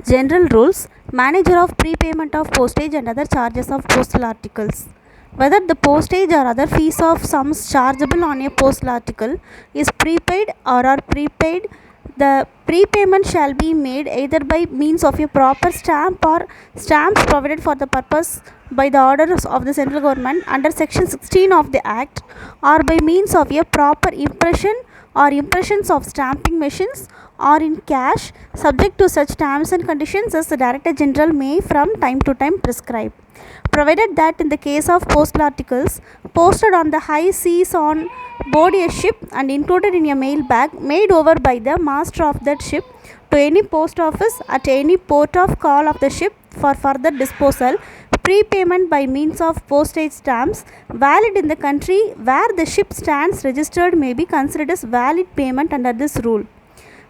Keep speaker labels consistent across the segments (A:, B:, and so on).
A: General rules. Manager of prepayment of postage and other charges of postal articles. Whether the postage or other fees of sums chargeable on a postal article is prepaid or are prepaid, the prepayment shall be made either by means of a proper stamp or stamps provided for the purpose by the orders of the central government under section 16 of the act, or by means of a proper impression or impressions of stamping machines, or in cash, subject to such terms and conditions as the Director General may from time to time prescribe. Provided that in the case of postal articles posted on the high seas on board a ship and included in a mail bag made over by the master of that ship to any post office at any port of call of the ship for further disposal, prepayment by means of postage stamps valid in the country where the ship stands registered may be considered as valid payment under this rule.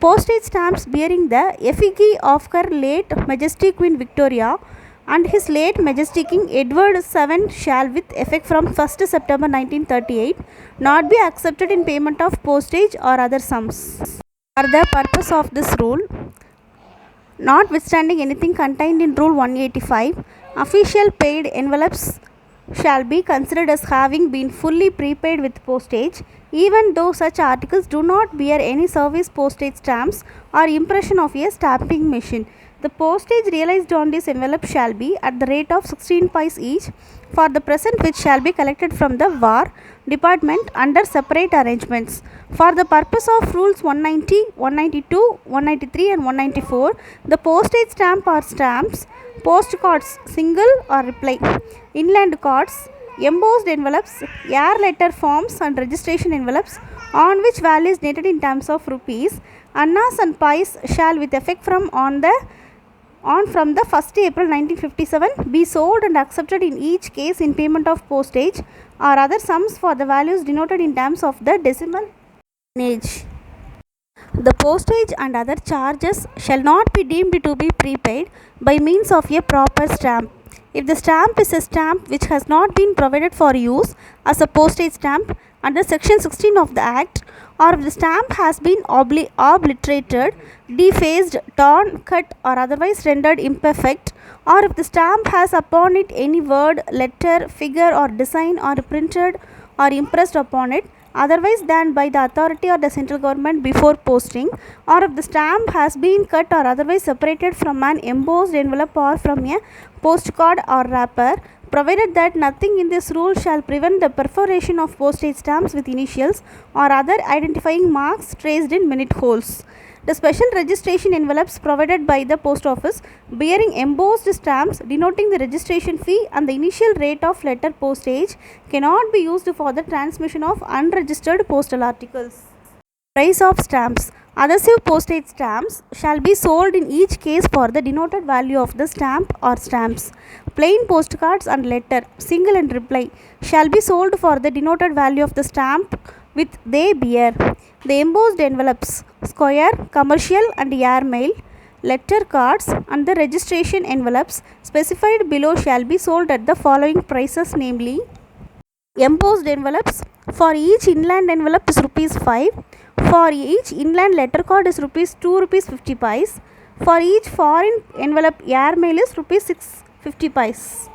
A: Postage stamps bearing the effigy of her late Majesty Queen Victoria and his late Majesty King Edward VII shall, with effect from 1st September 1938, not be accepted in payment of postage or other sums. For the purpose of this rule, notwithstanding anything contained in Rule 185, official paid envelopes shall be considered as having been fully prepaid with postage, even though such articles do not bear any service postage stamps or impression of a stamping machine. The postage realized on this envelope shall be at the rate of 16 pice each for the present, which shall be collected from the War Department under separate arrangements. For the purpose of Rules 190, 192, 193 and 194, the postage stamp or stamps, postcards single or reply, inland cards, embossed envelopes, air letter forms and registration envelopes on which value is noted in terms of rupees, annas and pice shall, with effect from from the 1st April 1957, be sold and accepted in each case in payment of postage or other sums for the values denoted in terms of the decimal coinage. The postage and other charges shall not be deemed to be prepaid by means of a proper stamp. If the stamp is a stamp which has not been provided for use as a postage stamp under section 16 of the Act, or if the stamp has been obliterated, defaced, torn, cut or otherwise rendered imperfect, or if the stamp has upon it any word, letter, figure or design or printed or impressed upon it otherwise than by the authority or the central government before posting, or if the stamp has been cut or otherwise separated from an embossed envelope or from a postcard or wrapper, provided that nothing in this rule shall prevent the perforation of postage stamps with initials or other identifying marks traced in minute holes. The special registration envelopes provided by the post office bearing embossed stamps denoting the registration fee and the initial rate of letter postage cannot be used for the transmission of unregistered postal articles. Price of stamps. Adhesive postage stamps shall be sold in each case for the denoted value of the stamp or stamps. Plain postcards and letter, single and reply, shall be sold for the denoted value of the stamp with they bear. The embossed envelopes, square, commercial and airmail, letter cards and the registration envelopes specified below shall be sold at the following prices, namely: embossed envelopes, for each inland envelope is rupees 5, for each inland letter card is rupees 2 rupees 50 pice, for each foreign envelope airmail is rupees 650 pice.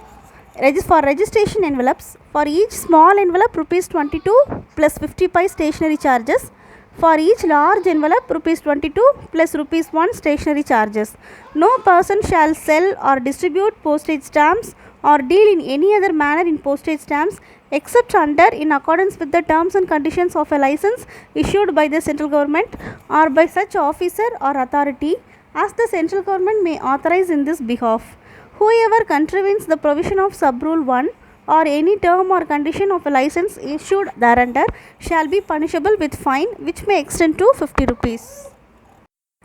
A: For registration envelopes, for each small envelope rupees 22 plus 50 pice stationery charges, for each large envelope rupees 22 plus rupees 1 stationery charges. No person shall sell or distribute postage stamps or deal in any other manner in postage stamps except under in accordance with the terms and conditions of a license issued by the central government or by such officer or authority as the central government may authorize in this behalf. Whoever contravenes the provision of sub-rule 1 or any term or condition of a license issued thereunder shall be punishable with fine which may extend to 50 rupees.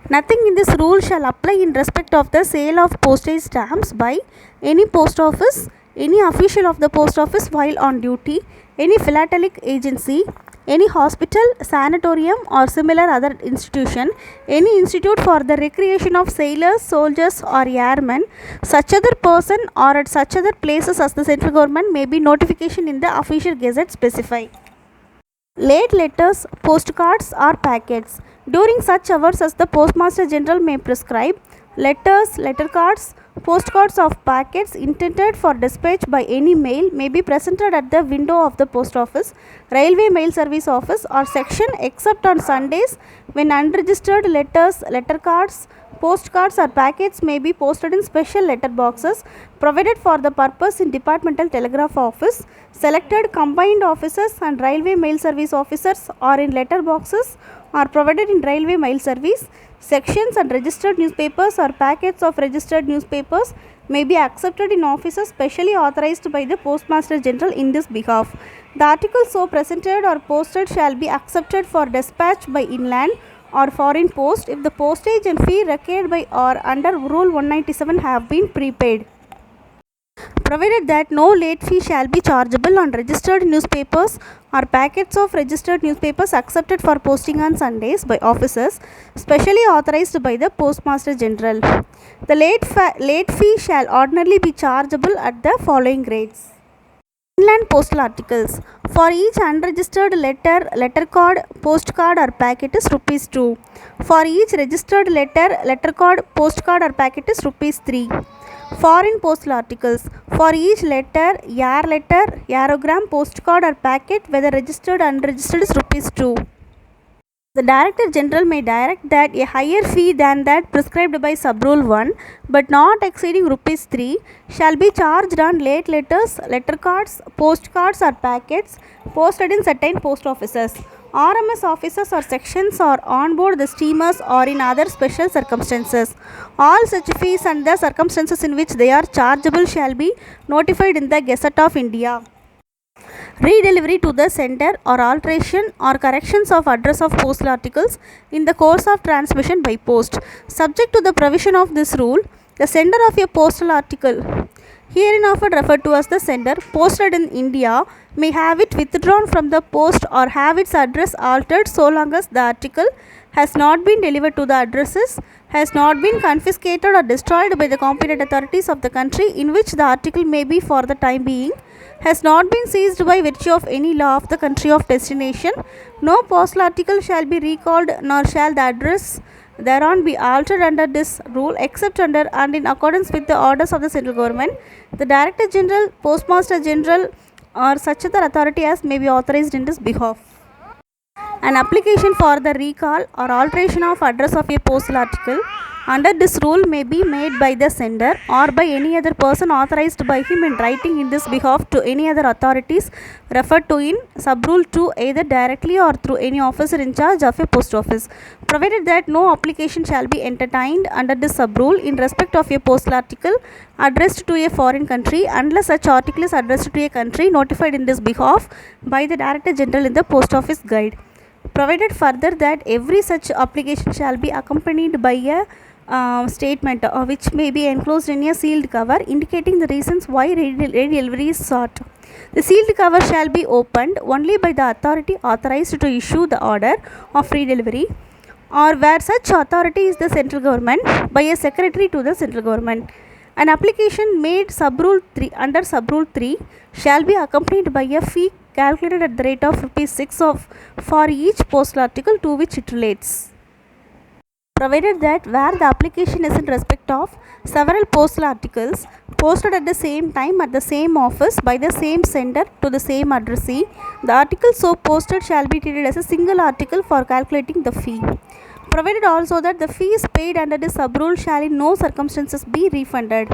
A: Nothing in this rule shall apply in respect of the sale of postage stamps by any post office, any official of the post office while on duty, any philatelic agency, any hospital, sanatorium or similar other institution, any institute for the recreation of sailors, soldiers or airmen, such other person or at such other places as the central government may be notification in the official gazette specify. Late letters, postcards or packets. During such hours as the Postmaster General may prescribe, Letters, letter cards, postcards of packets intended for dispatch by any mail may be presented at the window of the post office, railway mail service office or section except on Sundays when unregistered letters, letter cards, postcards or packets may be posted in special letter boxes provided for the purpose in departmental telegraph office. Selected combined officers and railway mail service officers are in letter boxes are provided in railway mail service sections, and registered newspapers or packets of registered newspapers may be accepted in offices specially authorized by the Postmaster General in this behalf. The articles so presented or posted shall be accepted for dispatch by inland or foreign post if the postage and fee required by or under Rule 197 have been prepaid, provided that no late fee shall be chargeable on registered newspapers or packets of registered newspapers accepted for posting on Sundays by officers specially authorized by the Postmaster General. The late fee shall ordinarily be chargeable at the following rates. Inland postal articles. For each unregistered letter, letter card, postcard or packet is rupees 2. For each registered letter, letter card, postcard or packet is rupees 3. Foreign postal articles. For each letter, aerogram, postcard or packet, whether registered or unregistered, is rupees 2. The Director General may direct that a higher fee than that prescribed by Sub-Rule 1, but not exceeding rupees 3, shall be charged on late letters, letter cards, postcards or packets posted in certain post offices, RMS offices or sections or on board the steamers or in other special circumstances. All such fees and the circumstances in which they are chargeable shall be notified in the Gazette of India. Redelivery to the sender or alteration or corrections of address of postal articles in the course of transmission by post. Subject to the provision of this rule, the sender of a postal article, hereinafter referred to as the sender, posted in India, may have it withdrawn from the post or have its address altered so long as the article has not been delivered to the addresses, has not been confiscated or destroyed by the competent authorities of the country in which the article may be for the time being, has not been seized by virtue of any law of the country of destination. No postal article shall be recalled, nor shall the address thereon be altered under this rule, except under and in accordance with the orders of the central government, the Director General, Postmaster General, or such other authority as may be authorized in this behalf. An application for the recall or alteration of address of a postal article under this rule may be made by the sender or by any other person authorized by him in writing in this behalf to any other authorities referred to in Sub-Rule 2, either directly or through any officer in charge of a post office, provided that no application shall be entertained under this sub-rule in respect of a postal article addressed to a foreign country unless such article is addressed to a country notified in this behalf by the Director General in the Post Office Guide. Provided further that every such application shall be accompanied by a statement which may be enclosed in a sealed cover indicating the reasons why redelivery is sought. The sealed cover shall be opened only by the authority authorized to issue the order of redelivery, or where such authority is the central government, by a secretary to the central government. An application made under Sub-Rule 3 shall be accompanied by a fee calculated at the rate of rupees 6 for each postal article to which it relates, provided that where the application is in respect of several postal articles posted at the same time at the same office by the same sender to the same addressee, the article so posted shall be treated as a single article for calculating the fee. Provided also that the fees paid under this sub-rule shall in no circumstances be refunded.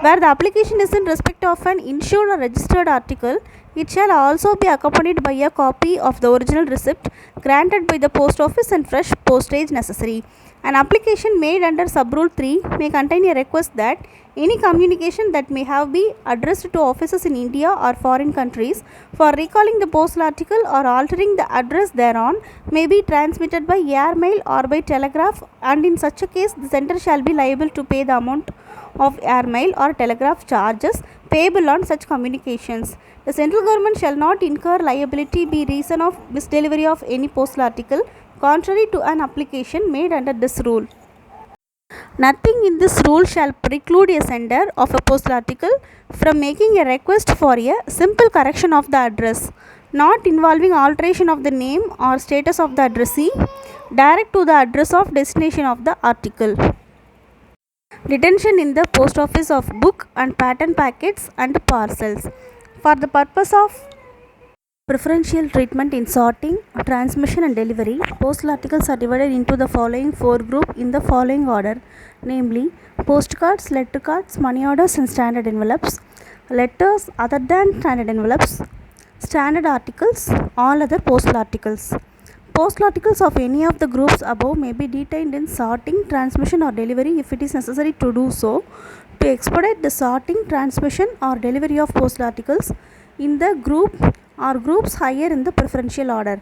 A: Where the application is in respect of an insured or registered article, it shall also be accompanied by a copy of the original receipt granted by the post office and fresh postage necessary. An application made under Sub-Rule 3 may contain a request that any communication that may have been addressed to offices in India or foreign countries for recalling the postal article or altering the address thereon may be transmitted by airmail or by telegraph, and in such a case the sender shall be liable to pay the amount of airmail or telegraph charges payable on such communications. The central government shall not incur liability by reason of misdelivery of any postal article contrary to an application made under this rule. Nothing in this rule shall preclude a sender of a postal article from making a request for a simple correction of the address, not involving alteration of the name or status of the addressee, direct to the address of destination of the article. Detention in the post office of book and pattern packets and parcels. For the purpose of preferential treatment in sorting, transmission and delivery, postal articles are divided into the following four groups in the following order, namely postcards, letter cards, money orders and standard envelopes, letters other than standard envelopes, standard articles, all other postal articles. Postal articles of any of the groups above may be detained in sorting, transmission or delivery if it is necessary to do so. To expedite the sorting, transmission or delivery of postal articles in the group or groups higher in the preferential order.